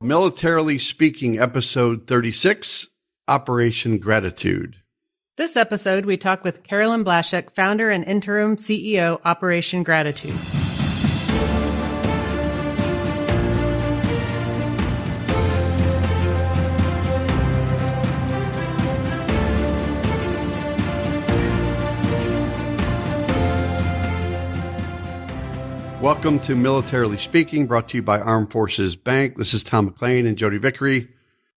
Militarily Speaking, episode 36, Operation Gratitude. This episode, we talk with Carolyn Blashek, founder and interim CEO, Operation Gratitude. Welcome to Militarily Speaking, brought to you by Armed Forces Bank. This is Tom McLean and Jodi Vickery.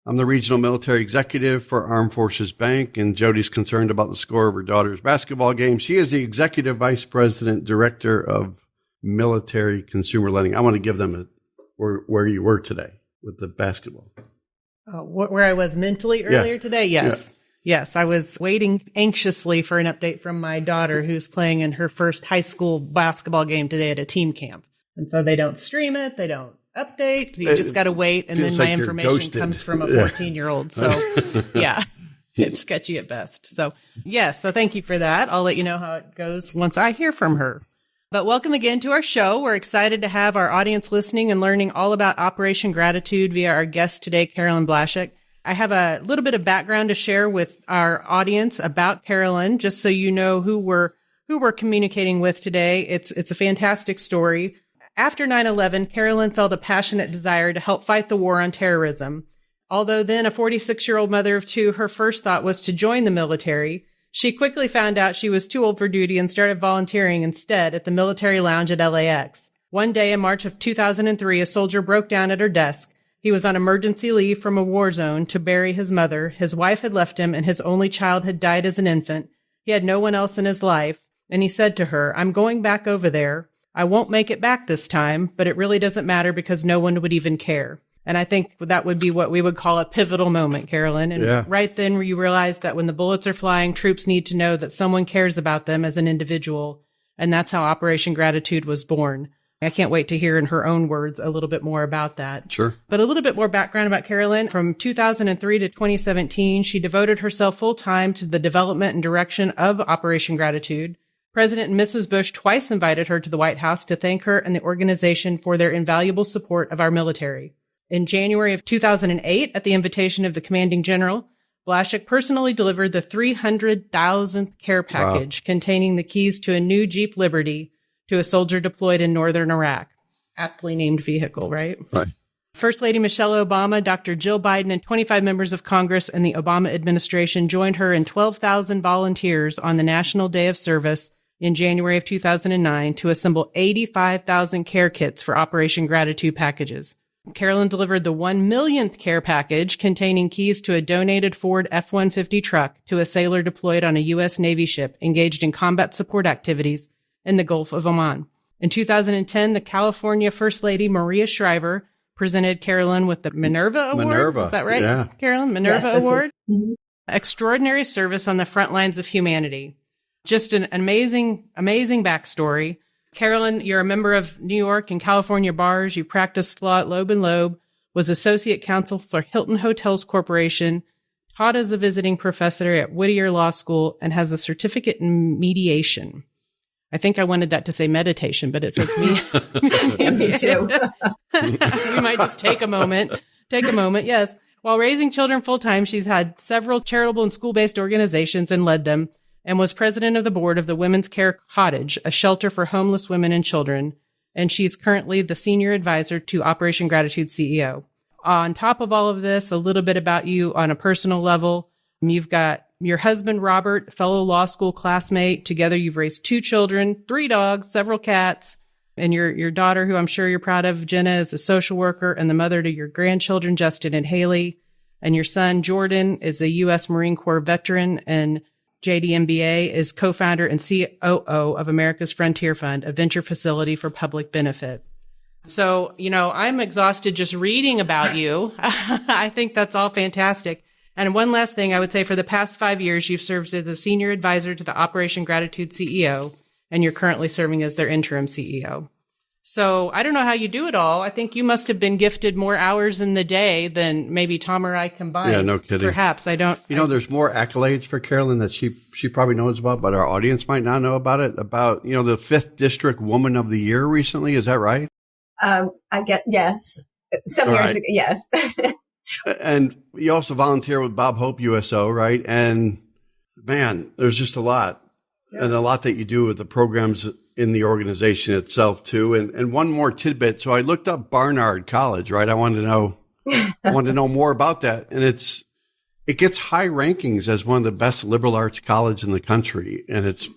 I'm the regional military executive for Armed Forces Bank, and Jodi's concerned about the score of her daughter's basketball game. She is the executive vice president, director of military consumer lending. I want to give them where you were today with the basketball. Where I was mentally earlier today? Yes. Yeah. Yes, I was waiting anxiously for an update from my daughter who's playing in her first high school basketball game today at a team camp. And so they don't stream it. They don't update. You just got to wait. And then my information comes from a 14-year-old. So yeah, it's sketchy at best. So yes, so thank you for that. I'll let you know how it goes once I hear from her. But welcome again to our show. We're excited to have our audience listening and learning all about Operation Gratitude via our guest today, Carolyn Blashek. I have a little bit of background to share with our audience about Carolyn, just so you know who we're communicating with today. It's a fantastic story. After 9/11, Carolyn felt a passionate desire to help fight the war on terrorism. Although then a 46-year-old mother of two, her first thought was to join the military. She quickly found out she was too old for duty and started volunteering instead at the military lounge at LAX. One day in March of 2003, a soldier broke down at her desk. He was on emergency leave from a war zone to bury his mother. His wife had left him and his only child had died as an infant. He had no one else in his life. And he said to her, "I'm going back over there. I won't make it back this time, but it really doesn't matter because no one would even care." And I think that would be what we would call a pivotal moment, Carolyn. And right then where you realize that when the bullets are flying, troops need to know that someone cares about them as an individual. And that's how Operation Gratitude was born. I can't wait to hear in her own words a little bit more about that. Sure. But a little bit more background about Carolyn. From 2003 to 2017, she devoted herself full time to the development and direction of Operation Gratitude. President and Mrs. Bush twice invited her to the White House to thank her and the organization for their invaluable support of our military. In January of 2008, at the invitation of the commanding general, Blashek personally delivered the 300,000th care package containing the keys to a new Jeep Liberty to a soldier deployed in northern Iraq. Aptly named vehicle, right? Right. First Lady Michelle Obama, Dr. Jill Biden, and 25 members of Congress and the Obama administration joined her and 12,000 volunteers on the National Day of Service in January of 2009 to assemble 85,000 care kits for Operation Gratitude packages. Carolyn delivered the 1 millionth care package containing keys to a donated Ford F-150 truck to a sailor deployed on a U.S. Navy ship engaged in combat support activities in the Gulf of Oman. In 2010, the California First Lady Maria Shriver presented Carolyn with the Minerva Award. Minerva. Is that right, Yeah. Carolyn? Minerva Award? Mm-hmm. Extraordinary service on the front lines of humanity. Just an amazing backstory. Carolyn, you're a member of New York and California bars. You practiced law at Loeb & Loeb, was associate counsel for Hilton Hotels Corporation, taught as a visiting professor at Whittier Law School, and has a certificate in mediation. I think I wanted that to say meditation, but it says Me too. We might just take a moment. Yes. While raising children full time, she's had several charitable and school-based organizations and led them, and was president of the board of the Women's Care Cottage, a shelter for homeless women and children. And she's currently the senior advisor to Operation Gratitude CEO. On top of all of this, a little bit about you on a personal level. You've got your husband, Robert, fellow law school classmate. Together, you've raised 2 children, 3 dogs, several cats, and your daughter, who I'm sure you're proud of, Jenna, is a social worker and the mother to your grandchildren, Justin and Haley. And your son, Jordan, is a U.S. Marine Corps veteran, and JD MBA is co-founder and COO of America's Frontier Fund, a venture facility for public benefit. So, I'm exhausted just reading about you. I think that's all fantastic. And one last thing I would say, for the past 5 years, you've served as the senior advisor to the Operation Gratitude CEO, and you're currently serving as their interim CEO. So I don't know how you do it all. I think you must have been gifted more hours in the day than maybe Tom or I combined. Yeah, no kidding. Perhaps. I don't. There's more accolades for Carolyn that she probably knows about, but our audience might not know about it. About, the 5th District Woman of the Year recently. Is that right? Yes. Some years ago, yes. And you also volunteer with Bob Hope USO, right? And man, there's just a lot. Yes. And a lot that you do with the programs in the organization itself too. And one more tidbit. So I looked up Barnard College, right? I wanted to know more about that. And it gets high rankings as one of the best liberal arts colleges in the country. And it's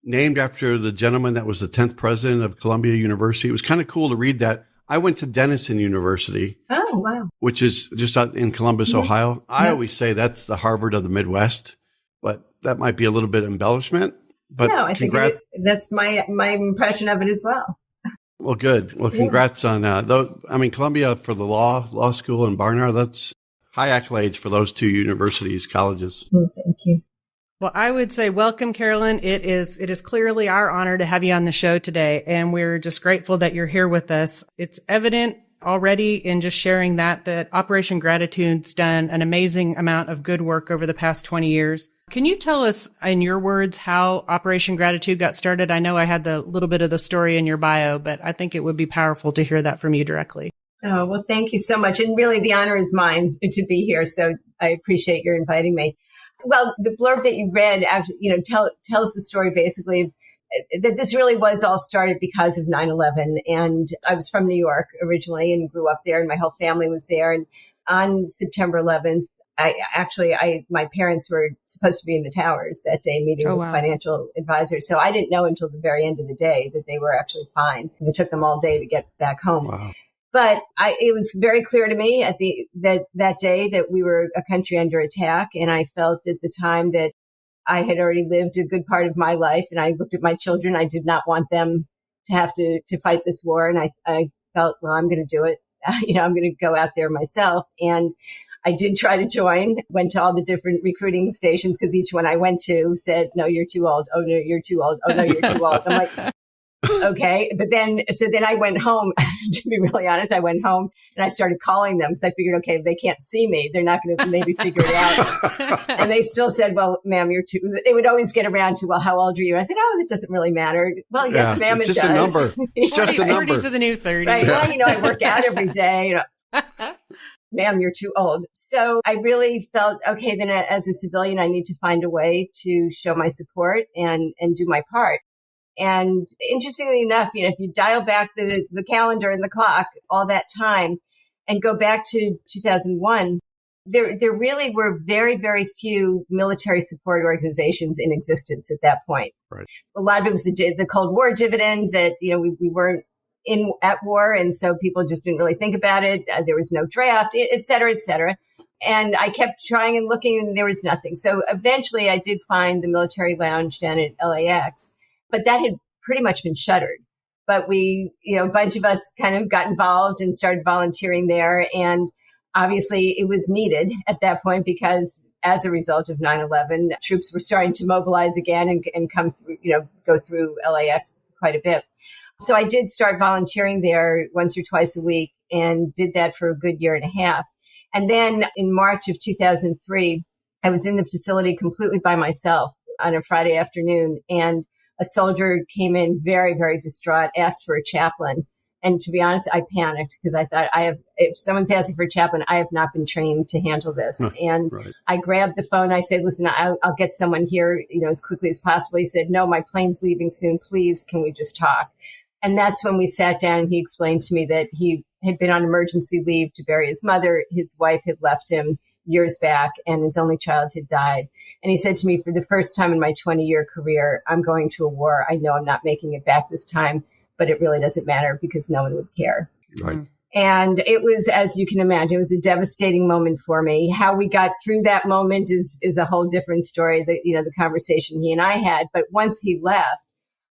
named after the gentleman that was the 10th president of Columbia University. It was kind of cool to read that. I went to Denison University. Oh, wow. Which is just out in Columbus, Ohio. I always say that's the Harvard of the Midwest, but that might be a little bit embellishment. But no, I think that's my impression of it as well. Well, good. Well, congrats on Columbia for the law school and Barnard, that's high accolades for those two universities, colleges. Thank you. Well, I would say welcome, Carolyn. It is clearly our honor to have you on the show today, and we're just grateful that you're here with us. It's evident already in just sharing that Operation Gratitude's done an amazing amount of good work over the past 20 years. Can you tell us, in your words, how Operation Gratitude got started? I know I had the little bit of the story in your bio, but I think it would be powerful to hear that from you directly. Oh, well, thank you so much. And really, the honor is mine to be here. So I appreciate your inviting me. Well, the blurb that you read, tells the story basically that this really was all started because of 9/11. And I was from New York originally and grew up there, and my whole family was there. And on September 11th, my parents were supposed to be in the towers that day meeting with financial advisors. So I didn't know until the very end of the day that they were actually fine, because it took them all day to get back home. Wow. But it was very clear to me that day that we were a country under attack. And I felt at the time that I had already lived a good part of my life. And I looked at my children. I did not want them to have to fight this war. And I felt, well, I'm going to do it. I'm going to go out there myself. And I did try to join, went to all the different recruiting stations, because each one I went to said, no, you're too old. Oh, no, you're too old. Oh, no, you're too old. I'm like, okay. But then I went home, to be really honest, I went home and I started calling them, because I figured, okay, if they can't see me, they're not going to maybe figure it out. And they still said, well, ma'am, they would always get around to, well, how old are you? I said, oh, that doesn't really matter. Well, yes, ma'am, it does. It's just a number. It's just a number. 30s are the new 30. Right. Well, I work out every day. Ma'am, you're too old. So I really felt, okay, then as a civilian, I need to find a way to show my support and do my part. And interestingly enough, if you dial back the calendar and the clock, all that time, and go back to 2001, there really were very, very few military support organizations in existence at that point. Right. A lot of it was the Cold War dividend that, we weren't at war. And so people just didn't really think about it. There was no draft, et cetera, et cetera. And I kept trying and looking, and there was nothing. So eventually I did find the military lounge down at LAX, but that had pretty much been shuttered. But we, a bunch of us kind of got involved and started volunteering there. And obviously it was needed at that point, because as a result of 9/11, troops were starting to mobilize again and come through, go through LAX quite a bit. So I did start volunteering there once or twice a week, and did that for a good year and a half. And then in March of 2003, I was in the facility completely by myself on a Friday afternoon, and a soldier came in very, very distraught, asked for a chaplain. And to be honest, I panicked, because I thought, if someone's asking for a chaplain, I have not been trained to handle this. And right. I grabbed the phone. I said, listen, I'll get someone here, as quickly as possible. He said, no, my plane's leaving soon. Please, can we just talk? And that's when we sat down, and he explained to me that he had been on emergency leave to bury his mother. His wife had left him years back, and his only child had died. And he said to me, for the first time in my 20-year career, I'm going to a war. I know I'm not making it back this time, but it really doesn't matter, because no one would care. Right. And it was, as you can imagine, it was a devastating moment for me. How we got through that moment is a whole different story, the conversation he and I had. But once he left,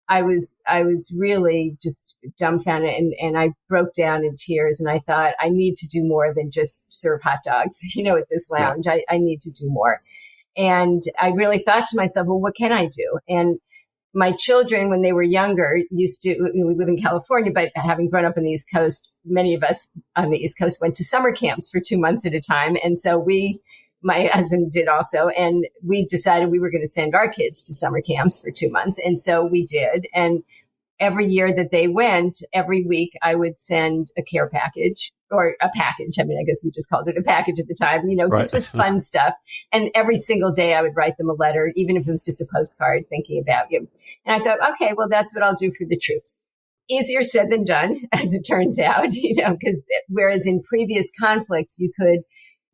I was really just dumbfounded, and I broke down in tears, and I thought, I need to do more than just serve hot dogs, at this lounge. Yeah. I need to do more. And I really thought to myself, well, what can I do? And my children, when they were younger, we live in California, but having grown up on the East Coast, many of us on the East Coast went to summer camps for 2 months at a time. And so my husband did also, and we decided we were going to send our kids to summer camps for 2 months. And so we did. And every year that they went, every week I would send a care package or a package. I mean, I guess we just called it a package at the time, just with fun stuff. And every single day I would write them a letter, even if it was just a postcard thinking about you. And I thought, okay, well, that's what I'll do for the troops. Easier said than done, as it turns out, because whereas in previous conflicts, you could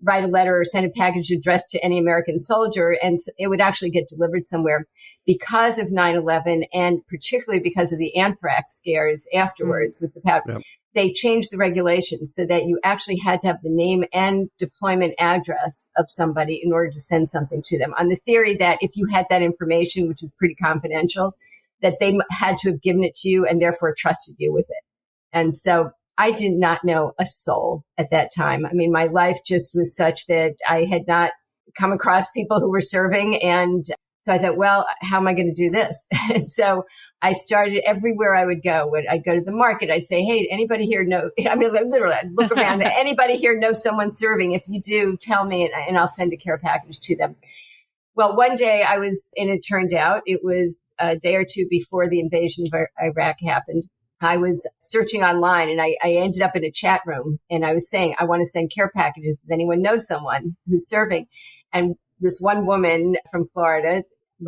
write a letter or send a package addressed to any American soldier, and it would actually get delivered somewhere. Because of 9/11, and particularly because of the anthrax scares afterwards with the powder, they changed the regulations so that you actually had to have the name and deployment address of somebody in order to send something to them, on the theory that if you had that information, which is pretty confidential, that they had to have given it to you and therefore trusted you with it. And so I did not know a soul at that time. I mean, my life just was such that I had not come across people who were serving. And so I thought, well, how am I going to do this? So I started everywhere I would go. I'd go to the market. I'd say, hey, anybody here know? I mean, literally, I'd look around. Anybody here know someone serving? If you do, tell me, and I'll send a care package to them. Well, one day it turned out it was a day or two before the invasion of Iraq happened. I was searching online and I ended up in a chat room and I was saying, I want to send care packages. Does anyone know someone who's serving? And this one woman from Florida,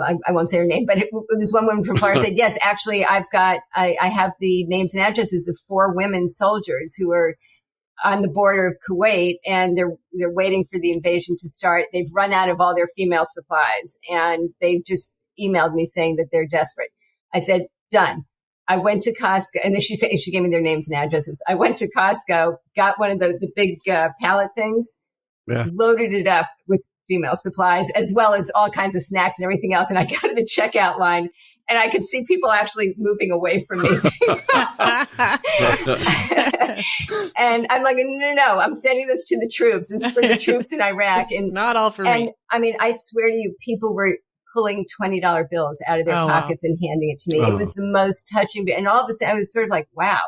I won't say her name, but this one woman from Florida said, yes, actually, I have the names and addresses of 4 women soldiers who are on the border of Kuwait and they're waiting for the invasion to start. They've run out of all their female supplies and they've just emailed me saying that they're desperate. I said, done. I went to Costco, and then she gave me their names and addresses. I went to Costco, got one of the big pallet things, loaded it up with female supplies, as well as all kinds of snacks and everything else. And I got to the checkout line, and I could see people actually moving away from me. And I'm like, no, I'm sending this to the troops. This is for the troops in Iraq. And not all for me. I mean, I swear to you, people were pulling $20 bills out of their pockets and handing it to me. It was the most touching. And all of a sudden I was sort of like, wow,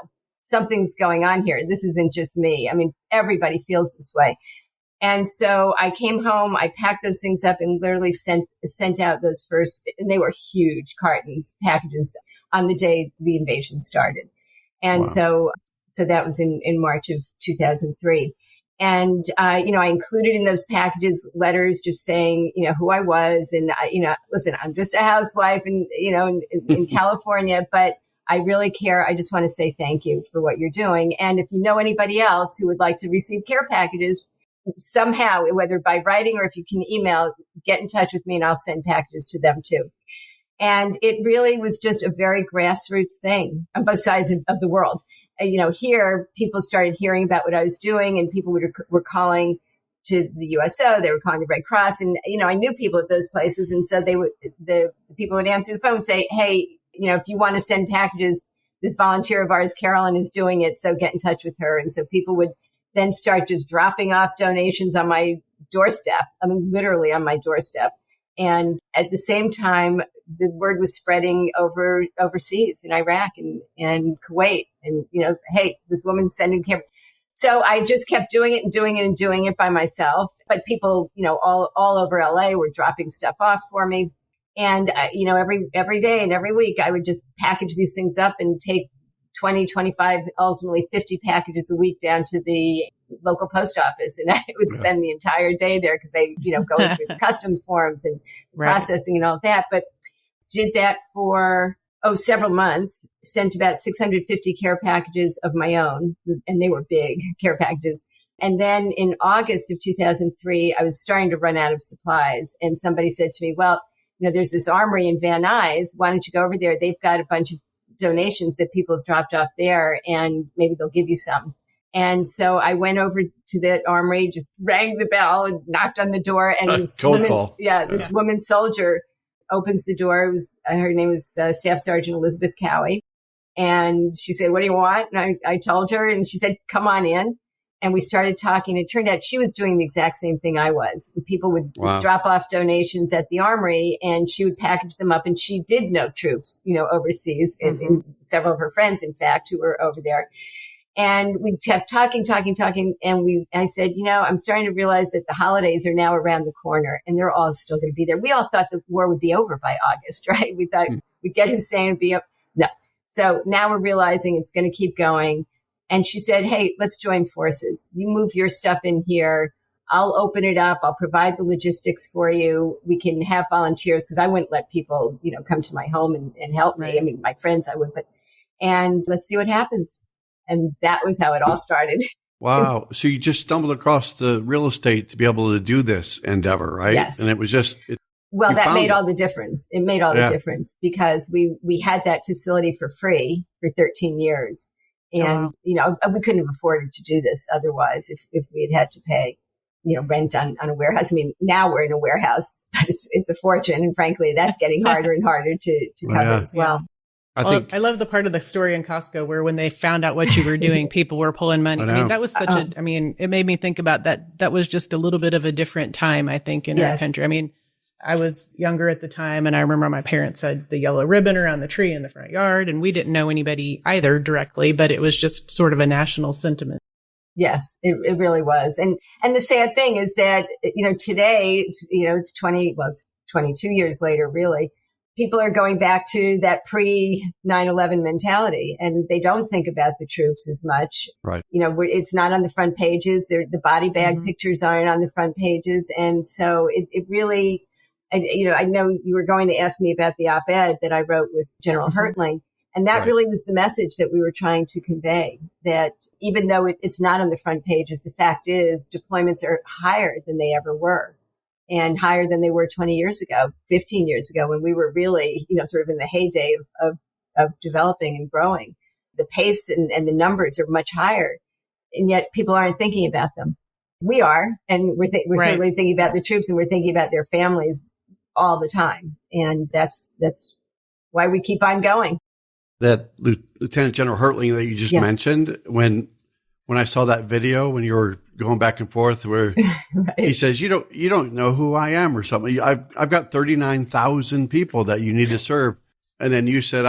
something's going on here. This isn't just me. I mean, everybody feels this way. And so I came home, I packed those things up and literally sent out those first, and they were huge cartons, packages on the day the invasion started. And so that was in March of 2003. And, I included in those packages letters just saying, who I was. And, listen, I'm just a housewife and, in California, but I really care. I just want to say thank you for what you're doing. And if you know anybody else who would like to receive care packages somehow, whether by writing or if you can email, get in touch with me and I'll send packages to them too. And it really was just a very grassroots thing on both sides of the world. Here, people started hearing about what I was doing and people were calling to the USO. They were calling the Red Cross. And, I knew people at those places. And so the people would answer the phone and say, hey, if you want to send packages, this volunteer of ours, Carolyn, is doing it. So get in touch with her. And so people would then start just dropping off donations on my doorstep. I mean, literally on my doorstep. And at the same time, the word was spreading overseas in Iraq and Kuwait. And, hey, this woman's sending care. So I just kept doing it by myself. But people, all over LA were dropping stuff off for me. And, every day and every week, I would just package these things up and take 20, 25, ultimately 50 packages a week down to the local post office. And I would spend the entire day there because they, going through the customs forms and processing and all of that. But did that for, several months, sent about 650 care packages of my own. And they were big care packages. And then in August of 2003, I was starting to run out of supplies. And somebody said to me, well, there's this armory in Van Nuys. Why don't you go over there? They've got a bunch of donations that people have dropped off there and maybe they'll give you some. And so I went over to that armory, just rang the bell and knocked on the door. And this woman soldier opens the door. Her name was Staff Sergeant Elizabeth Cowie. And she said, what do you want? And I told her and she said, come on in. And we started talking. It turned out she was doing the exact same thing I was. People would drop off donations at the armory and she would package them up. And she did know troops, overseas and several of her friends, in fact, who were over there. And we kept talking. And I said, I'm starting to realize that the holidays are now around the corner and they're all still going to be there. We all thought the war would be over by August, right? We thought we'd get Hussein and be up. No. So now we're realizing it's going to keep going. And she said, hey, let's join forces. You move your stuff in here. I'll open it up. I'll provide the logistics for you. We can have volunteers because I wouldn't let people, come to my home and help me. Right. I mean, my friends I would, and let's see what happens. And that was how it all started. Wow. So you just stumbled across the real estate to be able to do this endeavor, right? Yes. And it was just, well, that made all the difference. It made all the difference because we had that facility for free for 13 years. And, we couldn't have afforded to do this otherwise if we had to pay, rent on a warehouse. I mean, now we're in a warehouse, but it's a fortune. And frankly, that's getting harder and harder to cover as well. I love the part of the story in Costco where when they found out what you were doing, people were pulling money. I mean, that was such it made me think about that. That was just a little bit of a different time, I think, in our country. I mean, I was younger at the time, and I remember my parents had the yellow ribbon around the tree in the front yard, and we didn't know anybody either directly, but it was just sort of a national sentiment. Yes, it really was. And the sad thing is that, today, it's 22 years later, really. People are going back to that pre 9/11 mentality, and they don't think about the troops as much. Right. It's not on the front pages. The body bag pictures aren't on the front pages. And so it really, I know you were going to ask me about the op-ed that I wrote with General Hertling. And that really was the message that we were trying to convey, that even though it's not on the front pages, the fact is deployments are higher than they ever were. And higher than they were 20 years ago, 15 years ago, when we were really, sort of in the heyday of developing and growing. The pace and the numbers are much higher, and yet people aren't thinking about them. We are, and we're certainly thinking about the troops, and we're thinking about their families all the time. And that's why we keep on going. That Lieutenant General Hertling that you just mentioned, when I saw that video when you were going back and forth, where he says, "You don't know who I am" or something. I've got 39,000 people that you need to serve, and then you said,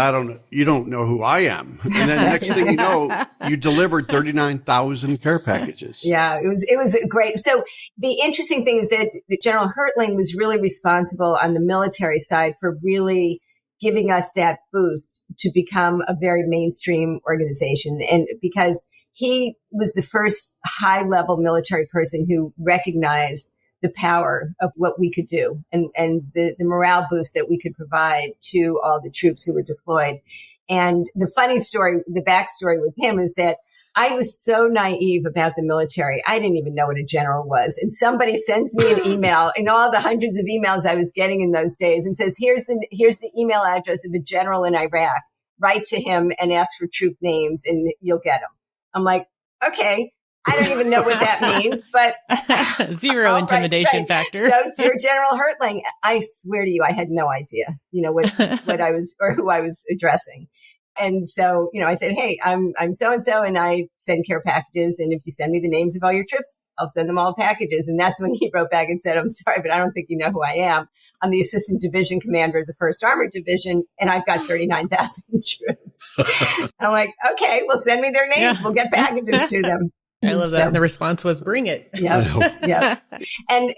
you don't know who I am." And then the next thing you know, you delivered 39,000 care packages. Yeah, it was great. So the interesting thing is that General Hertling was really responsible on the military side for really giving us that boost to become a very mainstream organization, and because he was the first high-level military person who recognized the power of what we could do and the morale boost that we could provide to all the troops who were deployed. And the funny story, the backstory with him is that I was so naive about the military. I didn't even know what a general was. And somebody sends me an email in all the hundreds of emails I was getting in those days and says, here's the email address of a general in Iraq. Write to him and ask for troop names and you'll get them. I'm like, okay, I don't even know what that means, but zero intimidation factor. So, dear General Hertling, I swear to you, I had no idea, what I was or who I was addressing. And so, I said, hey, I'm so-and-so and I send care packages. And if you send me the names of all your troops, I'll send them all packages. And that's when he wrote back and said, I'm sorry, but I don't think you know who I am. I'm the assistant division commander of the 1st Armored Division, and I've got 39,000 troops. I'm like, okay, well, send me their names. We'll get packages to them. I love that. So, and the response was, bring it. Yeah. And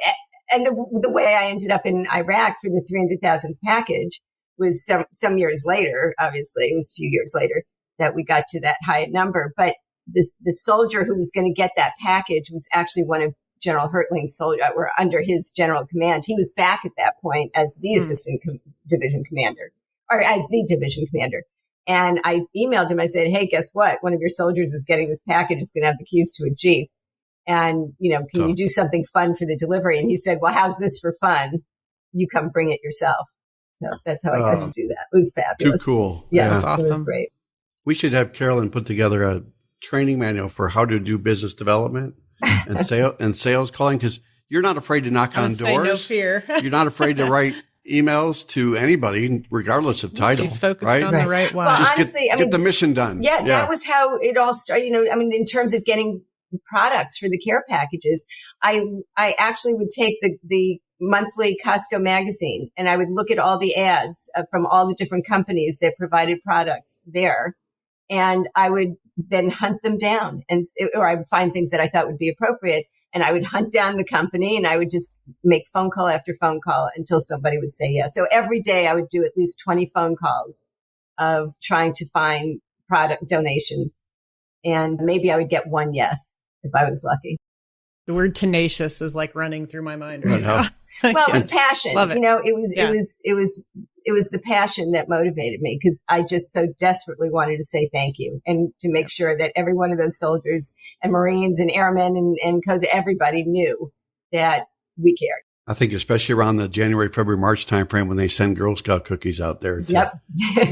the way I ended up in Iraq for the 300,000th package was some years later. Obviously, it was a few years later that we got to that high number. But the soldier who was going to get that package was actually one of General Hertling's soldiers, were under his general command. He was back at that point as the assistant division commander, or as the division commander. And I emailed him. I said, hey, guess what? One of your soldiers is getting this package. It's going to have the keys to a Jeep. And, can you do something fun for the delivery? And he said, well, how's this for fun? You come bring it yourself. So that's how I got to do that. It was fabulous. Too cool. Yeah, that's awesome. It was great. We should have Carolyn put together a training manual for how to do business development and sales calling, because you're not afraid to knock on doors. No fear. You're not afraid to write emails to anybody, regardless of title. She's focused on the right one. Well, just honestly, get the mission done. Yeah, that was how it all started. In terms of getting products for the care packages, I actually would take the monthly Costco magazine and I would look at all the ads from all the different companies that provided products there. And I would then hunt them down or I would find things that I thought would be appropriate. And I would hunt down the company and I would just make phone call after phone call until somebody would say yes. So every day I would do at least 20 phone calls of trying to find product donations. And maybe I would get one yes if I was lucky. The word tenacious is like running through my mind right now. Well, it was passion. Love it. It was the passion that motivated me, because I just so desperately wanted to say thank you and to make sure that every one of those soldiers and Marines and airmen and everybody knew that we cared. I think especially around the January, February, March timeframe when they send Girl Scout cookies out there. Yep.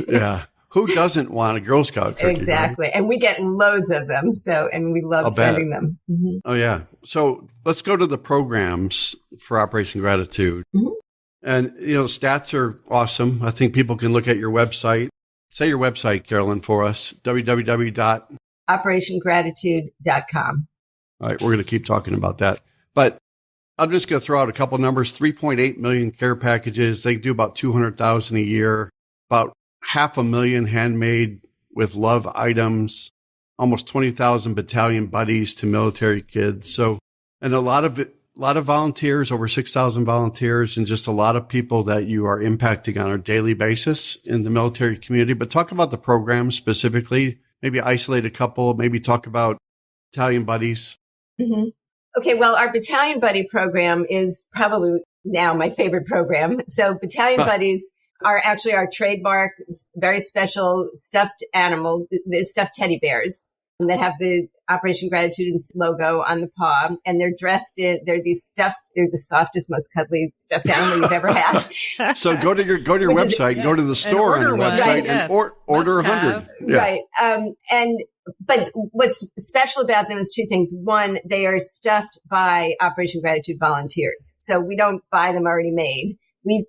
Yeah. Who doesn't want a Girl Scout cookie? Exactly. Right? And we get loads of them. And we love sending them. Mm-hmm. Oh, yeah. So let's go to the programs for Operation Gratitude. Mm-hmm. And, stats are awesome. I think people can look at your website. Say your website, Carolyn, for us, operationgratitude.com. All right. We're going to keep talking about that. But I'm just going to throw out a couple numbers, 3.8 million care packages. They do about 200,000 a year, about 500,000 handmade with love items, almost 20,000 battalion buddies to military kids. So, and a lot of volunteers, over 6,000 volunteers, and just a lot of people that you are impacting on a daily basis in the military community. But talk about the program specifically, maybe isolate a couple, maybe talk about battalion buddies. Mm-hmm. Okay. Well, our battalion buddy program is probably now my favorite program. So battalion buddies are actually our trademark, very special stuffed animal, the stuffed teddy bears that have the Operation Gratitude logo on the paw. And they're dressed in, they're the softest, most cuddly stuffed animal you've ever had. So go to your website, go to the store on your website and order 100. Yeah. Right. But what's special about them is two things. One, they are stuffed by Operation Gratitude volunteers. So we don't buy them already made. We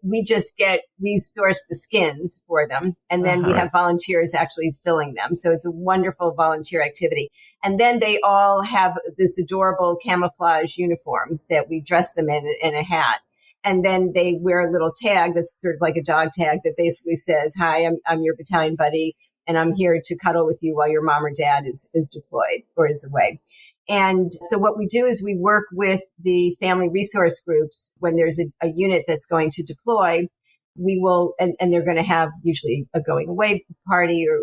source the skins for them, and then we have volunteers actually filling them. So it's a wonderful volunteer activity. And then they all have this adorable camouflage uniform that we dress them in a hat. And then they wear a little tag that's sort of like a dog tag that basically says, "Hi, I'm your battalion buddy, and I'm here to cuddle with you while your mom or dad is deployed or is away." And so what we do is we work with the family resource groups when there's a unit that's going to deploy. We will, and they're going to have usually a going away party or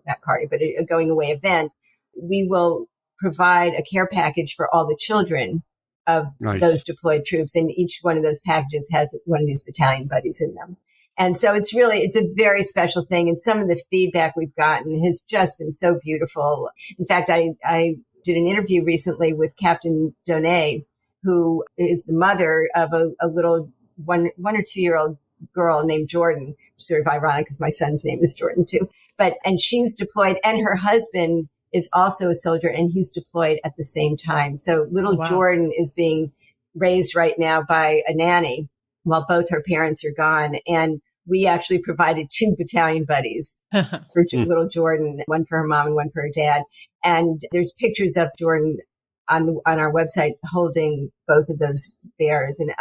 not party, but a going away event. We will provide a care package for all the children of those deployed troops. And each one of those packages has one of these battalion buddies in them. And so it's a very special thing. And some of the feedback we've gotten has just been so beautiful. In fact, I did an interview recently with Captain Donay, who is the mother of a little 1 or 2 year old girl named Jordan. Sort of ironic because my son's name is Jordan too. And she's deployed, and her husband is also a soldier, and he's deployed at the same time. So little Jordan is being raised right now by a nanny while both her parents are gone. And we actually provided 2 battalion buddies for little Jordan, one for her mom and one for her dad. And there's pictures of Jordan on our website holding both of those bears. And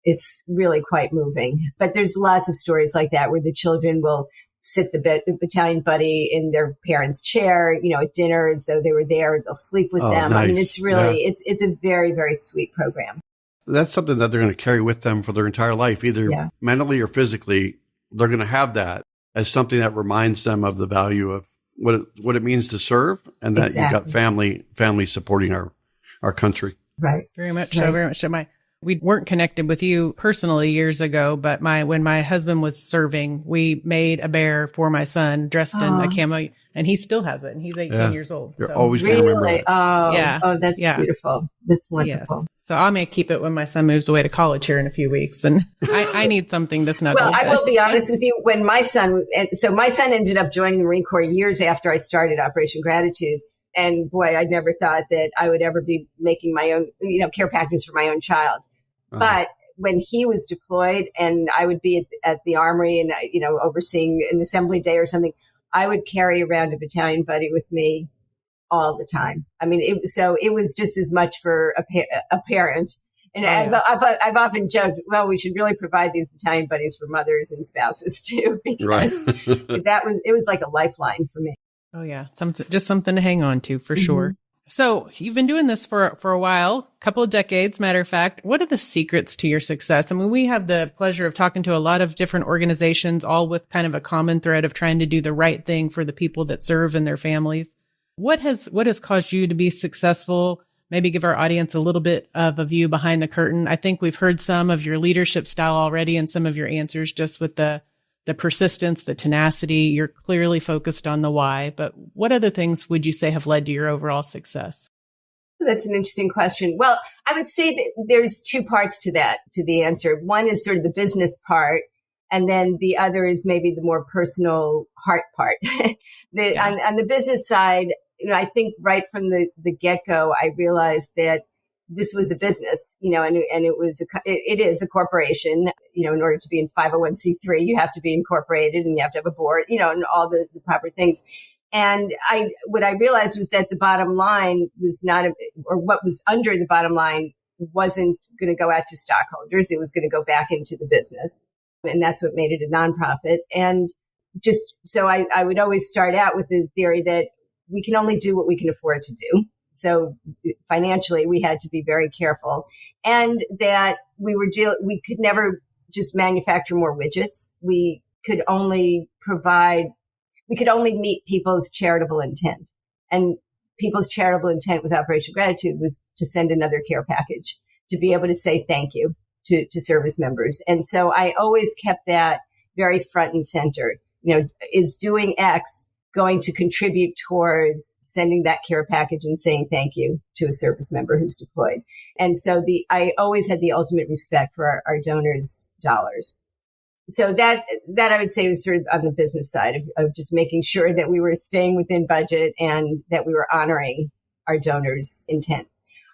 it's really quite moving. But there's lots of stories like that where the children will sit the battalion buddy in their parents' chair, at dinner as though they were there. They'll sleep with them. Nice. I mean, it's really, it's a very, very sweet program. That's something that they're going to carry with them for their entire life, either mentally or physically. They're going to have that as something that reminds them of the value of what it means to serve, and that you've got family supporting our country. Right. Very much so. Very much so. We weren't connected with you personally years ago, but when my husband was serving, we made a bear for my son dressed in a camo, and he still has it, and he's 18 years old. You're always going to remember it. Oh, that's beautiful. That's wonderful. Yes. So I may keep it when my son moves away to college here in a few weeks, and I need something that's not. Well, I will be honest with you. When my son ended up joining the Marine Corps years after I started Operation Gratitude. And boy, I never thought that I would ever be making my own, care packages for my own child. But when he was deployed and I would be at the armory and, overseeing an assembly day or something, I would carry around a battalion buddy with me all the time. I mean, it was just as much for a parent. And I've often joked, well, we should really provide these battalion buddies for mothers and spouses too, because it was like a lifeline for me. Oh yeah. Something to hang on to for sure. So you've been doing this for a while, a couple of decades, matter of fact. What are the secrets to your success? I mean, we have the pleasure of talking to a lot of different organizations, all with kind of a common thread of trying to do the right thing for the people that serve and their families. What has caused you to be successful? Maybe give our audience a little bit of a view behind the curtain. I think we've heard some of your leadership style already and some of your answers just with the persistence, the tenacity. You're clearly focused on the why, but what other things would you say have led to your overall success? That's an interesting question. Well, I would say that there's two parts to that, to the answer. One is sort of the business part, and then the other is maybe the more personal heart part. On the business side, I think right from the get-go, I realized that this was a business, and it is a corporation. In order to be in 501c3, you have to be incorporated and you have to have a board, and all the proper things. And what I realized was that the bottom line was or what was under the bottom line wasn't going to go out to stockholders. It was going to go back into the business. And that's what made it a nonprofit. And just so I would always start out with the theory that we can only do what we can afford to do. So financially, we had to be very careful, and that we could never just manufacture more widgets. We could only meet people's charitable intent, and people's charitable intent with Operation Gratitude was to send another care package, to be able to say thank you to service members. And so I always kept that very front and center. Is doing X going to contribute towards sending that care package and saying thank you to a service member who's deployed? And so I always had the ultimate respect for our donors' dollars. So that I would say was sort of on the business side of just making sure that we were staying within budget and that we were honoring our donors' intent.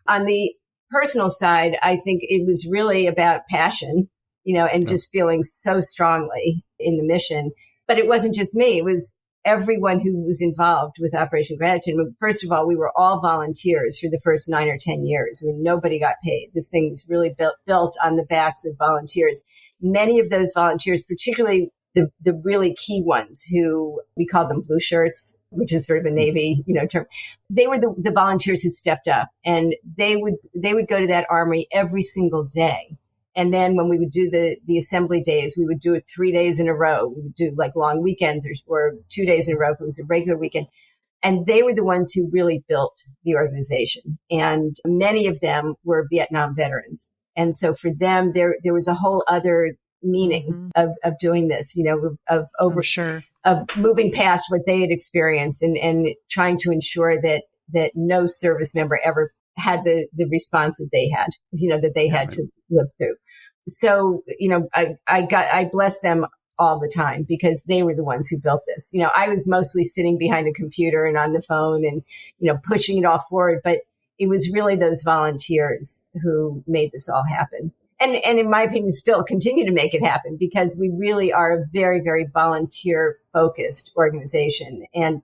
On the personal side, I think it was really about passion, and just feeling so strongly in the mission. But it wasn't just me. It was everyone who was involved with Operation Gratitude. First of all, we were all volunteers for the first 9 or 10 years. I mean, nobody got paid. This thing was really built on the backs of volunteers. Many of those volunteers, particularly the really key ones who we call them blue shirts, which is sort of a Navy, term. They were the volunteers who stepped up, and they would go to that armory every single day. And then when we would do the assembly days, we would do it 3 days in a row. We would do like long weekends or 2 days in a row if it was a regular weekend. And they were the ones who really built the organization. And many of them were Vietnam veterans. And so for them, there was a whole other meaning of doing this, of moving past what they had experienced and trying to ensure that no service member ever had the response that they had, that they had to live through. So, I bless them all the time because they were the ones who built this. I was mostly sitting behind a computer and on the phone and, pushing it all forward, but it was really those volunteers who made this all happen. And in my opinion, still continue to make it happen because we really are a very, very volunteer focused organization. And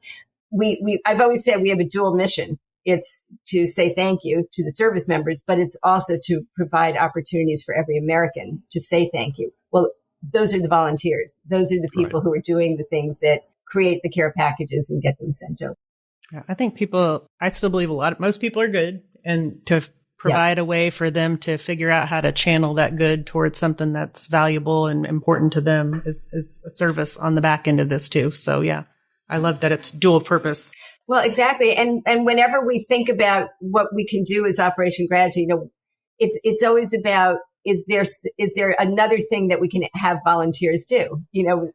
I've always said we have a dual mission. It's to say thank you to the service members, but it's also to provide opportunities for every American to say thank you. Well, those are the volunteers. Those are the people who are doing the things that create the care packages and get them sent over. Yeah, I think I still believe most people are good, and to provide a way for them to figure out how to channel that good towards something that's valuable and important to them is a service on the back end of this too. So yeah, I love that it's dual purpose. Well, exactly. And whenever we think about what we can do as Operation Gratitude, it's always about, is there another thing that we can have volunteers do?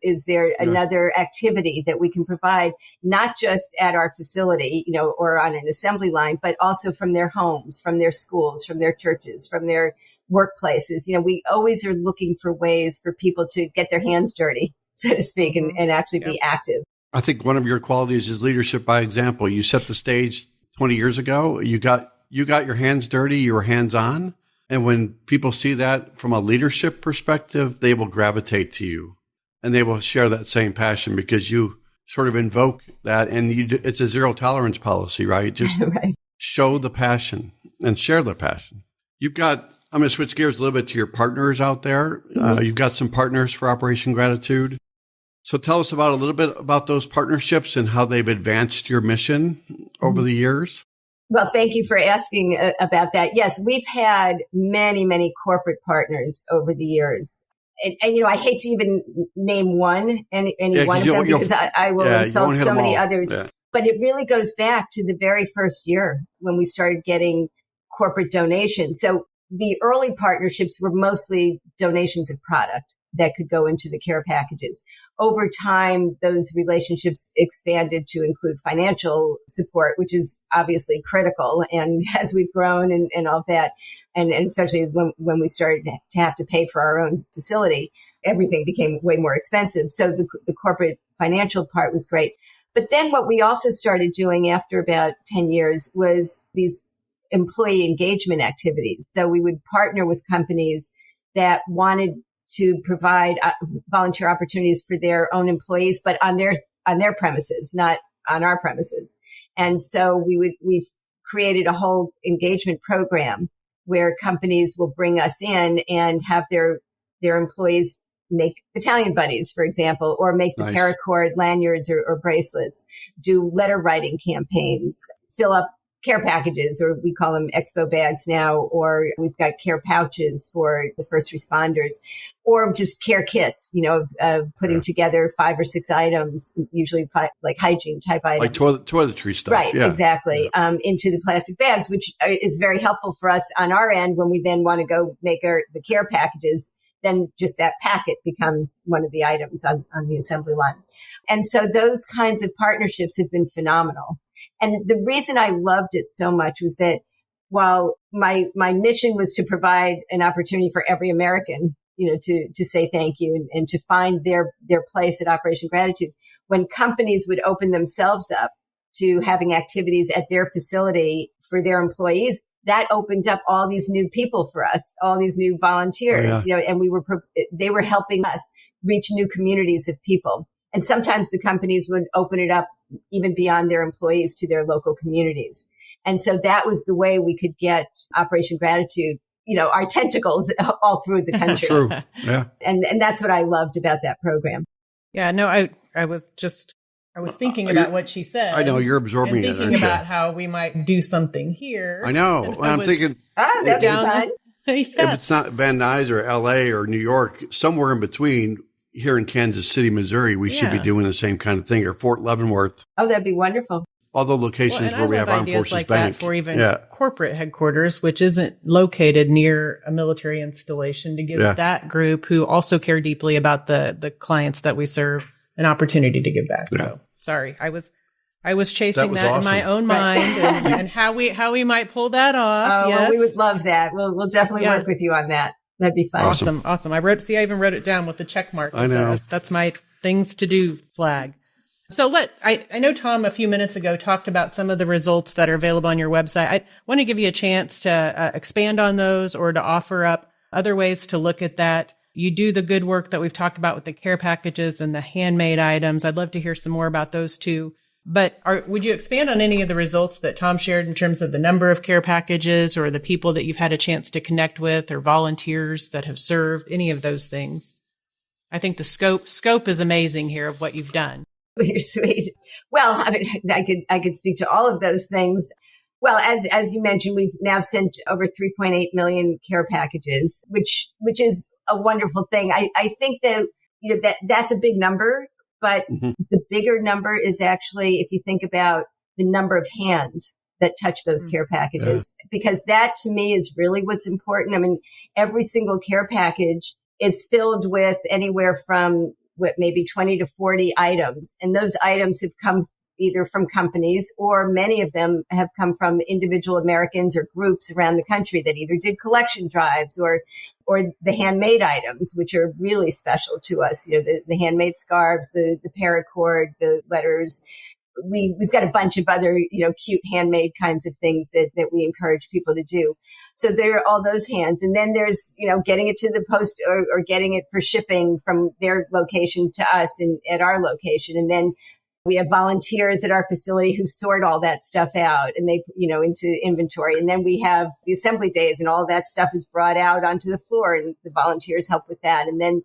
Is there another activity that we can provide, not just at our facility, or on an assembly line, but also from their homes, from their schools, from their churches, from their workplaces. We always are looking for ways for people to get their hands dirty, so to speak, and actually be active. I think one of your qualities is leadership by example. You set the stage 20 years ago. You got your hands dirty. You were hands on. And when people see that from a leadership perspective, they will gravitate to you and they will share that same passion because you sort of invoke that. And it's a zero tolerance policy, right? Just show the passion and share the passion. I'm going to switch gears a little bit to your partners out there. You've got some partners for Operation Gratitude. So tell us a little bit about those partnerships and how they've advanced your mission over the years. Well, thank you for asking about that. Yes, we've had many, many corporate partners over the years. And I hate to even name any one of them because I will insult so many others. Yeah. But it really goes back to the very first year when we started getting corporate donations. So the early partnerships were mostly donations of product that could go into the care packages. Over time, those relationships expanded to include financial support, which is obviously critical. And as we've grown and all that, and especially when we started to have to pay for our own facility, everything became way more expensive. So the corporate financial part was great. But then what we also started doing after about 10 years was these employee engagement activities. So we would partner with companies that wanted to provide volunteer opportunities for their own employees, but on their premises, not on our premises. And so we've created a whole engagement program where companies will bring us in and have their employees make battalion buddies, for example, or make the paracord lanyards or bracelets, do letter writing campaigns, fill up care packages, or we call them expo bags now, or we've got care pouches for the first responders, or just care kits, putting together 5 or 6 items, usually like hygiene type items. Like toiletry stuff. Right, exactly. Yeah. Into the plastic bags, which is very helpful for us on our end when we then want to go make the care packages. Then just that packet becomes one of the items on the assembly line. And so those kinds of partnerships have been phenomenal. And the reason I loved it so much was that while my mission was to provide an opportunity for every American, to say thank you and to find their place at Operation Gratitude, when companies would open themselves up to having activities at their facility for their employees, that opened up all these new people for us, all these new volunteers, and they were helping us reach new communities of people. And sometimes the companies would open it up even beyond their employees to their local communities. And so that was the way we could get Operation Gratitude, our tentacles all through the country. True. Yeah. And that's what I loved about that program. Yeah, no, I was thinking about what she said. I know you're absorbing and thinking about how we might do something here. I know. I'm thinking, that'd be fun. If it's not Van Nuys or LA or New York, somewhere in between here in Kansas City, Missouri, we should be doing the same kind of thing, or Fort Leavenworth. Oh, that'd be wonderful. All the locations where we have Armed Forces like Bank. That for even corporate headquarters, which isn't located near a military installation, to give that group who also care deeply about the clients that we serve an opportunity to give back. Yeah. So sorry, I was chasing that in my own mind and how we might pull that off. Oh, well, we would love that. We'll definitely work with you on that. That'd be fun. Awesome. I even wrote it down with the check mark. I know. That's my things to do flag. So I know Tom a few minutes ago talked about some of the results that are available on your website. I want to give you a chance to expand on those or to offer up other ways to look at that. You do the good work that we've talked about with the care packages and the handmade items. I'd love to hear some more about those too. But would you expand on any of the results that Tom shared in terms of the number of care packages or the people that you've had a chance to connect with or volunteers that have served, any of those things? I think the scope is amazing here of what you've done. You're sweet. Well, I could speak to all of those things. Well, as you mentioned, we've now sent over 3.8 million care packages, which is a wonderful thing. I think that that's a big number, but the bigger number is actually if you think about the number of hands that touch those care packages, because that to me is really what's important. I mean, every single care package is filled with anywhere from maybe 20 to 40 items. And those items have come either from companies or many of them have come from individual Americans or groups around the country that either did collection drives or the handmade items, which are really special to us. The handmade scarves, the paracord, the letters. We've got a bunch of other, cute handmade kinds of things that we encourage people to do. So there are all those hands. And then there's, getting it to the post or getting it for shipping from their location to us and at our location. And then we have volunteers at our facility who sort all that stuff out and they, into inventory. And then we have the assembly days and all that stuff is brought out onto the floor and the volunteers help with that. And then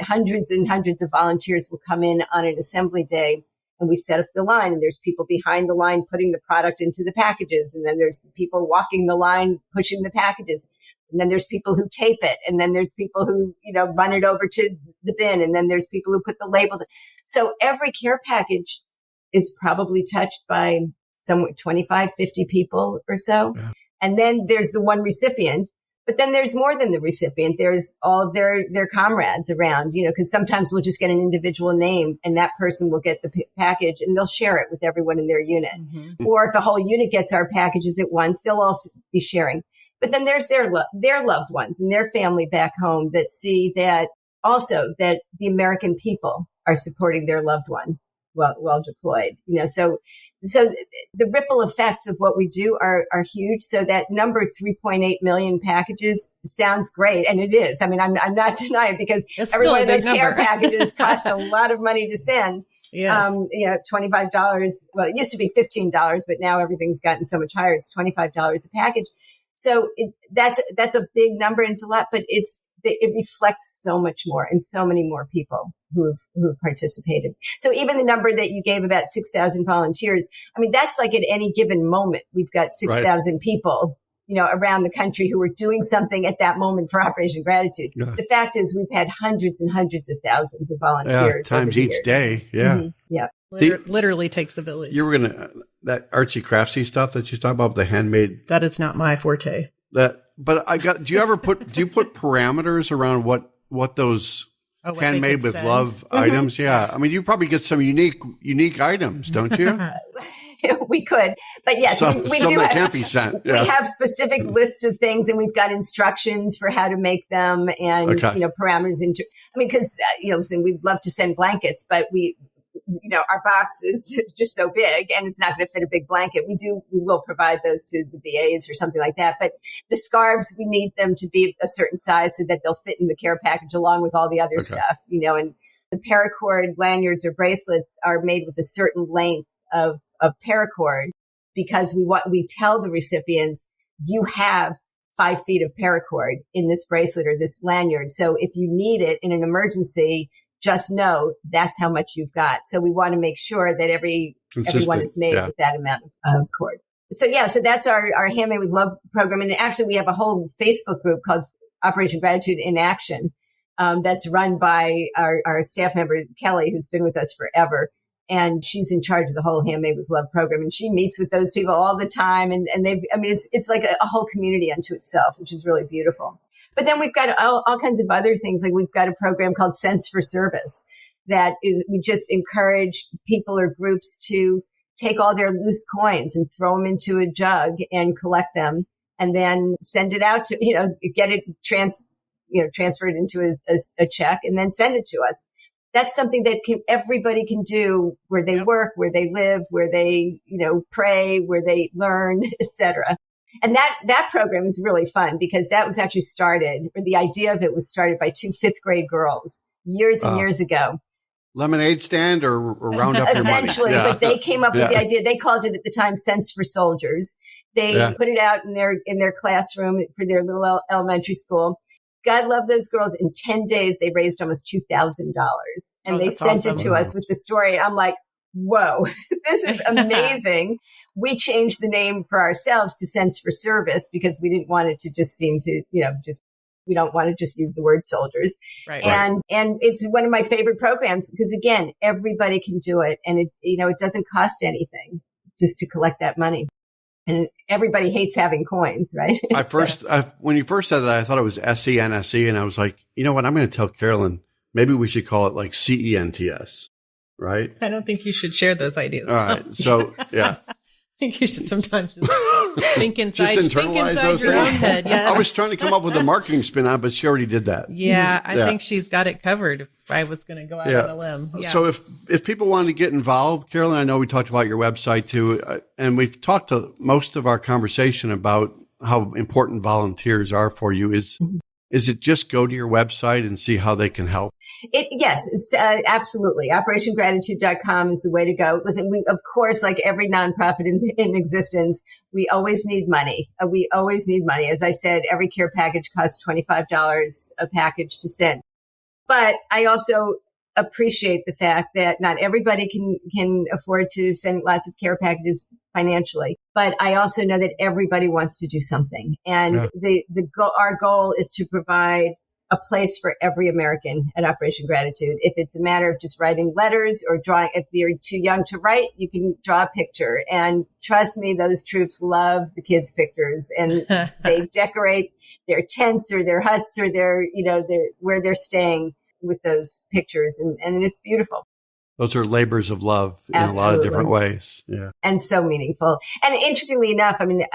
hundreds and hundreds of volunteers will come in on an assembly day and we set up the line, and there's people behind the line putting the product into the packages. And then there's people walking the line, pushing the packages. And then there's people who tape it. And then there's people who, run it over to the bin. And then there's people who put the labels. So every care package is probably touched by somewhere 25, 50 people or so. Yeah. And then there's the one recipient, but then there's more than the recipient. There's all of their comrades around, because sometimes we'll just get an individual name and that person will get the package and they'll share it with everyone in their unit. Mm-hmm. Or if a whole unit gets our packages at once, they'll also be sharing. But then there's their loved ones and their family back home that see that also that the American people are supporting their loved one while deployed, So the ripple effects of what we do are huge. So that number 3.8 million packages sounds great. And it is. I mean, I'm not denying it because every one of those care packages cost a lot of money to send. Yes. $25. Well, it used to be $15, but now everything's gotten so much higher. It's $25 a package. So that's a big number and it's a lot, but it reflects so much more and so many more people who've participated. So even the number that you gave about 6,000 volunteers, I mean, that's like at any given moment, we've got 6,000 people, around the country who are doing something at that moment for Operation Gratitude. Yeah. The fact is we've had hundreds and hundreds of thousands of volunteers. Times each years. Day. Yeah. Mm-hmm. Yeah. Literally takes the village. You were going to, that artsy craftsy stuff that you talked about, the handmade. That is not my forte. Do you put parameters around what those handmade with love items? Yeah. I mean, you probably get some unique items, don't you? We could, but yes, we some do that can't be sent. Yeah. We have specific lists of things and we've got instructions for how to make them and, parameters because, listen, we'd love to send blankets, but our box is just so big and it's not going to fit a big blanket. We will provide those to the VAs or something like that. But the scarves, we need them to be a certain size so that they'll fit in the care package along with all the other stuff, and the paracord lanyards or bracelets are made with a certain length of paracord because we tell the recipients, you have 5 feet of paracord in this bracelet or this lanyard. So if you need it in an emergency, just know that's how much you've got. So we want to make sure that everyone is made with that amount of cord. So that's our Handmade with Love program. And actually we have a whole Facebook group called Operation Gratitude in Action. That's run by our staff member, Kelly, who's been with us forever. And she's in charge of the whole Handmade with Love program. And she meets with those people all the time. And it's like a whole community unto itself, which is really beautiful. But then we've got all kinds of other things. Like we've got a program called Sense for Service we just encourage people or groups to take all their loose coins and throw them into a jug and collect them and then send it out to, get it transferred into a check and then send it to us. That's something that everybody can do where they work, where they live, where they, pray, where they learn, etc. And that program is really fun because that was actually the idea of it was started by 2 5th grade girls years and years ago. Lemonade stand or round up your money. Essentially, but they came up with the idea. They called it at the time Sense for Soldiers. They put it out in their classroom for their little elementary school. God love those girls. In 10 days, they raised almost $2,000 and they sent it to us with the story. I'm like, whoa, this is amazing. We changed the name for ourselves to Sense for Service because we didn't want it to just seem to, we don't want to just use the word soldiers. Right. And it's one of my favorite programs because again, everybody can do it. And it doesn't cost anything just to collect that money. And everybody hates having coins, right? When you first said that, I thought it was SENSE. And I was like, you know what? I'm going to tell Carolyn, maybe we should call it like CENTS, right? I don't think you should share those ideas. All right. So, yeah. I think you should sometimes just think inside, just internalize those your things. Own head. Yes. I was trying to come up with a marketing spin on it, but she already did that. Yeah, I think she's got it covered if I was going to go out on a limb. Yeah. So if people want to get involved, Carolyn, I know we talked about your website too, and we've talked to most of our conversation about how important volunteers are for you. Is it just go to your website and see how they can help? Yes, absolutely. OperationGratitude.com is the way to go. Listen, we, of course, like every nonprofit in existence, we always need money. We always need money. As I said, every care package costs $25 a package to send. But I also appreciate the fact that not everybody can afford to send lots of care packages financially, but I also know that everybody wants to do something. And our goal is to provide a place for every American at Operation Gratitude. If it's a matter of just writing letters or drawing, if you're too young to write, you can draw a picture. And trust me, those troops love the kids' pictures, and they decorate their tents or their huts or where they're staying with those pictures. And it's beautiful. Those are labors of love in a lot of different ways. Yeah. And so meaningful. And interestingly enough, I mean,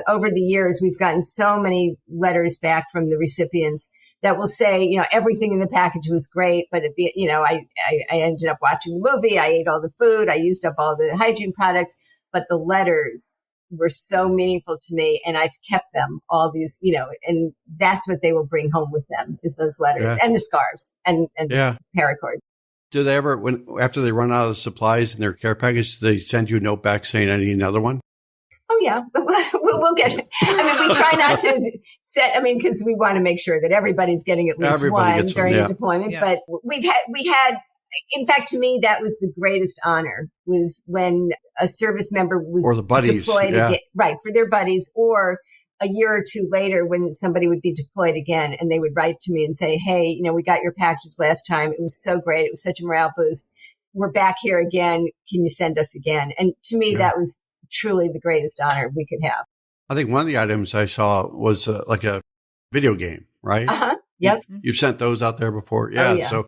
over the years, we've gotten so many letters back from the recipients that will say, everything in the package was great, but I ended up watching the movie. I ate all the food. I used up all the hygiene products, but the letters were so meaningful to me, and I've kept them all these, and that's what they will bring home with them is those letters and the scarves and paracord. Do they ever, after they run out of the supplies in their care package, do they send you a note back saying, I need another one? Oh, yeah. We'll get it. I mean, we try not to because we want to make sure that everybody's getting at least one during the deployment. Yeah. But we had, in fact, to me, that was the greatest honor, was when a service member was or the buddies, deployed again, right, for their buddies, or a year or two later when somebody would be deployed again and they would write to me and say, hey, we got your packages last time. It was so great. It was such a morale boost. We're back here again. Can you send us again? And to me, that was truly the greatest honor we could have. I think one of the items I saw was like a video game, right? Uh-huh. Yep. You've sent those out there before. Yeah. Oh, yeah. So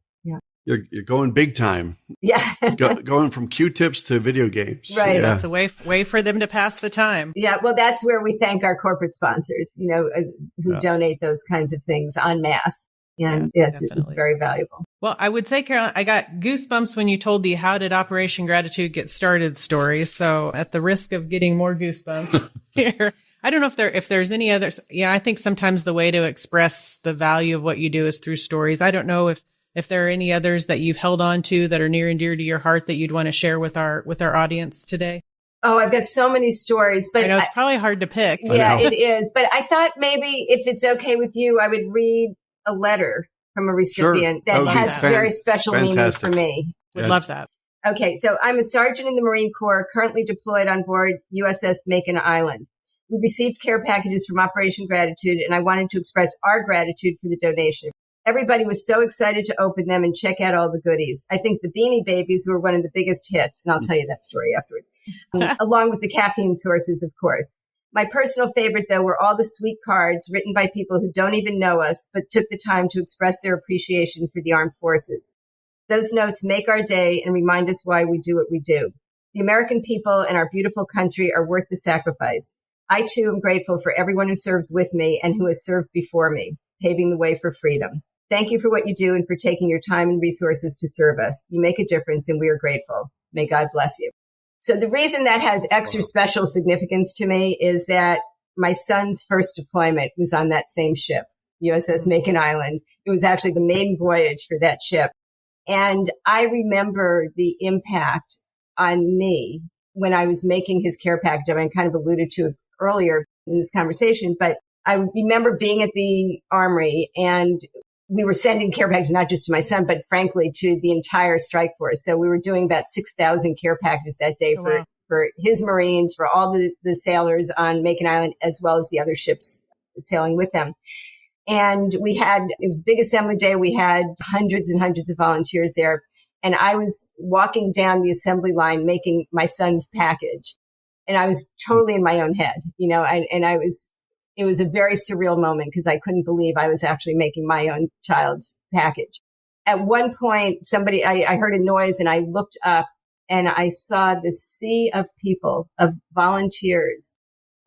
you're going big time. Yeah. Going from Q-tips to video games. Right. Yeah. That's a way for them to pass the time. Yeah. Well, that's where we thank our corporate sponsors, who donate those kinds of things en masse. And it's very valuable. Well, I would say, Carolyn, I got goosebumps when you told the How Did Operation Gratitude Get Started story. So at the risk of getting more goosebumps here, I don't know if there's any others. Yeah, I think sometimes the way to express the value of what you do is through stories. I don't know if there are any others that you've held on to that are near and dear to your heart that you'd want to share with our audience today. Oh, I've got so many stories, but I know it's probably hard to pick. Yeah, it is. But I thought maybe if it's okay with you, I would read a letter from a recipient that has very special meaning for me. Would love that. Okay, so I'm a sergeant in the Marine Corps, currently deployed on board USS Macon Island. We received care packages from Operation Gratitude, and I wanted to express our gratitude for the donation. Everybody was so excited to open them and check out all the goodies. I think the Beanie Babies were one of the biggest hits, and I'll tell you that story afterward, along with the caffeine sources, of course. My personal favorite, though, were all the sweet cards written by people who don't even know us, but took the time to express their appreciation for the armed forces. Those notes make our day and remind us why we do what we do. The American people and our beautiful country are worth the sacrifice. I, too, am grateful for everyone who serves with me and who has served before me, paving the way for freedom. Thank you for what you do and for taking your time and resources to serve us. You make a difference, and we are grateful. May God bless you. So the reason that has extra special significance to me is that my son's first deployment was on that same ship, USS Macon Island. It was actually the maiden voyage for that ship. And I remember the impact on me when I was making his care package. I mean, I kind of alluded to it earlier in this conversation, but I remember being at the armory and we were sending care packages, not just to my son, but frankly to the entire strike force. So we were doing about 6,000 care packages that day for his Marines, for all the sailors on Macon Island, as well as the other ships sailing with them. And it was a big assembly day. We had hundreds and hundreds of volunteers there. And I was walking down the assembly line making my son's package. And I was totally in my own head, it was a very surreal moment because I couldn't believe I was actually making my own child's package. At one point, I heard a noise and I looked up and I saw this sea of people, of volunteers,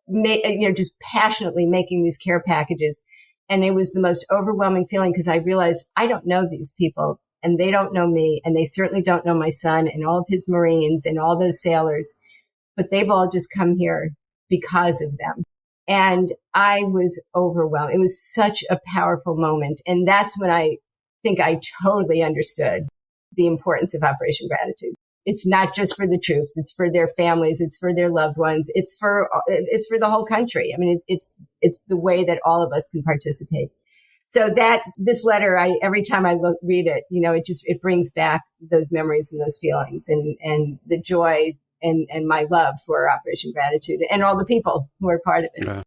just passionately making these care packages. And it was the most overwhelming feeling because I realized I don't know these people and they don't know me and they certainly don't know my son and all of his Marines and all those sailors, but they've all just come here because of them. And I was overwhelmed. It was such a powerful moment. And that's when I think I totally understood the importance of Operation Gratitude. It's not just for the troops. It's for their families. It's for their loved ones. It's for the whole country. I mean, it's the way that all of us can participate. So this letter, every time I read it, it brings back those memories and those feelings and the joy and my love for Operation Gratitude and all the people who are part of it. Yeah.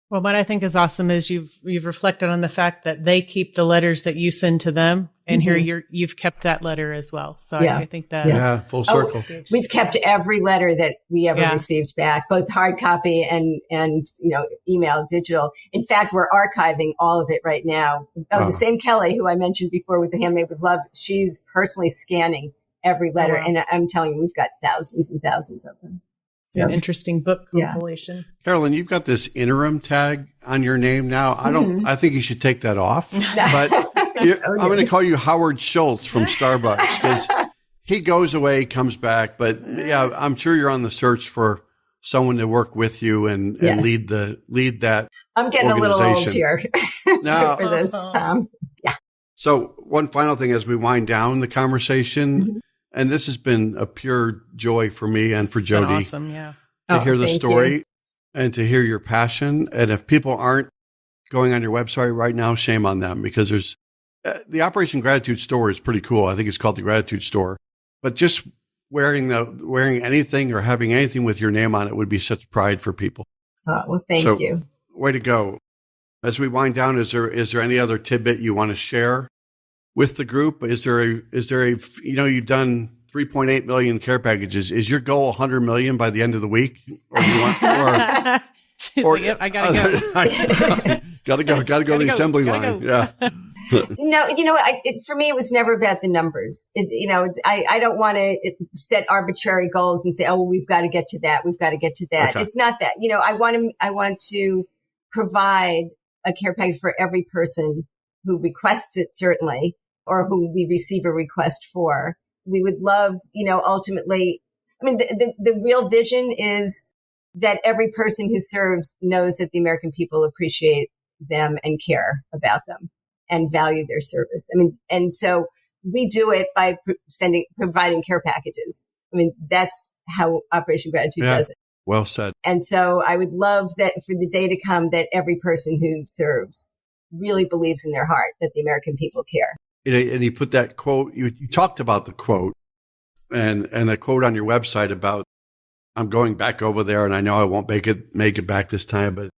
Well, what I think is awesome is you've reflected on the fact that they keep the letters that you send to them, and here you've kept that letter as well. So I think that full circle. We've kept every letter that we ever received back, both hard copy and email, digital. In fact, we're archiving all of it right now. The same Kelly who I mentioned before with the Handmade with Love, she's personally scanning every letter, and I'm telling you, we've got thousands and thousands of them. So, an interesting book compilation. Yeah. Carolyn, you've got this interim tag on your name now. I think you should take that off. But I'm going to call you Howard Schultz from Starbucks because he goes away, comes back. But I'm sure you're on the search for someone to work with you and lead that. I'm getting a little old here for this, Tom. Yeah. So one final thing as we wind down the conversation. And this has been a pure joy for me and for Jodi. Awesome, yeah. To hear the story and to hear your passion. And if people aren't going on your website right now, shame on them because there's the Operation Gratitude store is pretty cool. I think it's called the Gratitude Store. But just wearing anything or having anything with your name on it would be such pride for people. Well, thank you. Way to go. As we wind down, is there any other tidbit you want to share with the group? Is there a you've done 3.8 million care packages. Is your goal 100 million by the end of the week? Or do you want, or yep, I gotta go. gotta go to the assembly line. Yeah. No, for me, it was never about the numbers. I don't want to set arbitrary goals and say, oh, well, we've got to get to that. We've got to get to that. Okay. It's not that, I want to provide a care package for every person who requests it, certainly, or who we receive a request for. We would love, ultimately, the real vision is that every person who serves knows that the American people appreciate them and care about them and value their service. And so we do it by providing care packages. That's how Operation Gratitude does it. Well said. And so I would love that for the day to come that every person who serves really believes in their heart that the American people care. And you put that quote, you talked about the quote and a quote on your website about, I'm going back over there and I know I won't make it back this time, but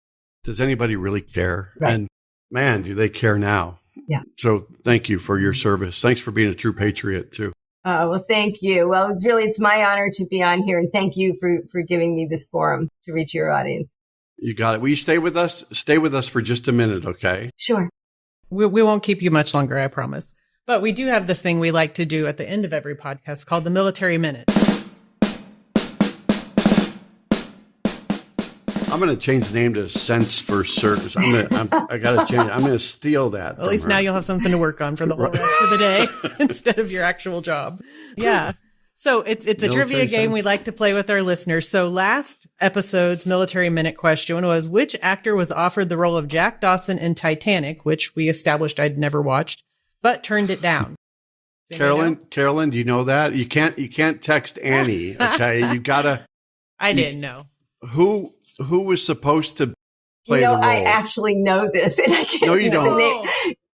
does anybody really care? Right. And man, do they care now? Yeah. So thank you for your service. Thanks for being a true patriot too. Oh, well, thank you. Well, it's my honor to be on here and thank you for giving me this forum to reach your audience. You got it. Will you stay with us? Stay with us for just a minute, okay? Sure. We won't keep you much longer, I promise. But we do have this thing we like to do at the end of every podcast called the Military Minute. I'm going to change the name to Sense for Service. I got to change it. I'm going to steal that. At least now you'll have something to work on for the whole rest of the day instead of your actual job. Yeah. So it's a trivia game we like to play with our listeners. So last episode's Military Minute question was, which actor was offered the role of Jack Dawson in Titanic, which we established I'd never watched, but turned it down? Carolyn, do you know that? You can't text Annie, okay? You gotta. I didn't know. Who was supposed to play the role? I actually know this, and I can't. No, you don't. The name.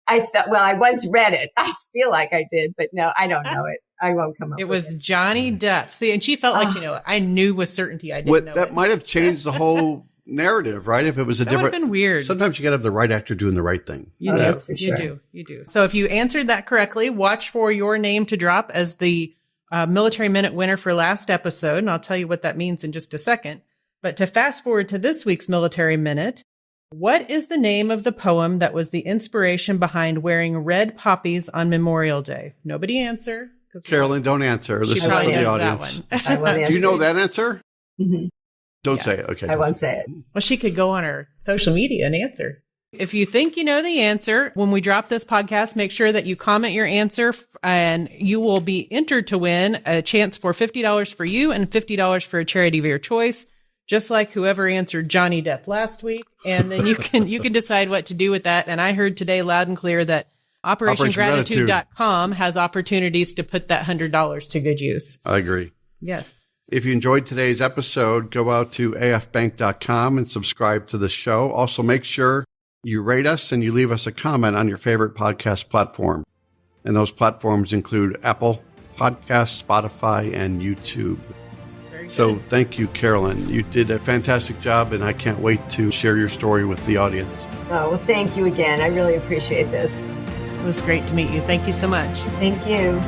I thought. Well, I once read it. I feel like I did, but no, I don't know it. I won't come up. It was Johnny Depp. See, and she felt like I knew with certainty I didn't know. That might have changed the whole narrative, right? If it was that different, would have been weird. Sometimes you got to have the right actor doing the right thing. You do. That's for sure. You do. So if you answered that correctly, watch for your name to drop as the Military Minute winner for last episode, and I'll tell you what that means in just a second. But to fast forward to this week's Military Minute, what is the name of the poem that was the inspiration behind wearing red poppies on Memorial Day? Nobody answer. Carolyn, don't answer. This is for the audience. Do you know that answer? Mm-hmm. Don't say it. Okay. I won't say it. Well, she could go on her social media and answer. If you think you know the answer, when we drop this podcast, make sure that you comment your answer and you will be entered to win a chance for $50 for you and $50 for a charity of your choice, just like whoever answered Johnny Depp last week. And then you can decide what to do with that. And I heard today loud and clear that OperationGratitude.com has opportunities to put that $100 to good use. I agree. Yes. If you enjoyed today's episode, go out to afbank.com and subscribe to the show. Also, make sure you rate us and you leave us a comment on your favorite podcast platform. And those platforms include Apple Podcasts, Spotify, and YouTube. So thank you, Carolyn. You did a fantastic job, and I can't wait to share your story with the audience. Oh, well, thank you again. I really appreciate this. It was great to meet you. Thank you so much. Thank you.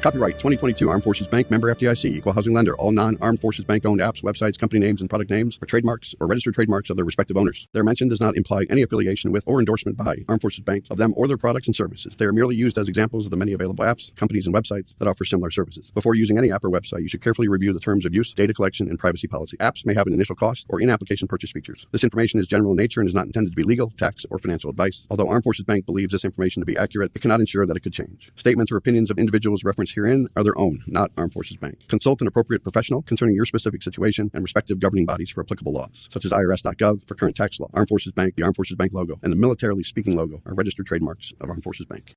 Copyright 2022 Armed Forces Bank, member FDIC, equal housing lender. All non-Armed Forces Bank owned apps, websites, company names, and product names are trademarks or registered trademarks of their respective owners. Their mention does not imply any affiliation with or endorsement by Armed Forces Bank of them or their products and services. They are merely used as examples of the many available apps, companies, and websites that offer similar services. Before using any app or website, you should carefully review the terms of use, data collection, and privacy policy. Apps may have an initial cost or in-application purchase features. This information is general in nature and is not intended to be legal, tax, or financial advice. Although Armed Forces Bank believes this information to be accurate, it cannot ensure that it could change. Statements or opinions of individuals referenced herein are their own, not Armed Forces Bank. Consult an appropriate professional concerning your specific situation and respective governing bodies for applicable laws, such as IRS.gov for current tax law. Armed Forces Bank, the Armed Forces Bank logo, and the Militarily Speaking logo are registered trademarks of Armed Forces Bank.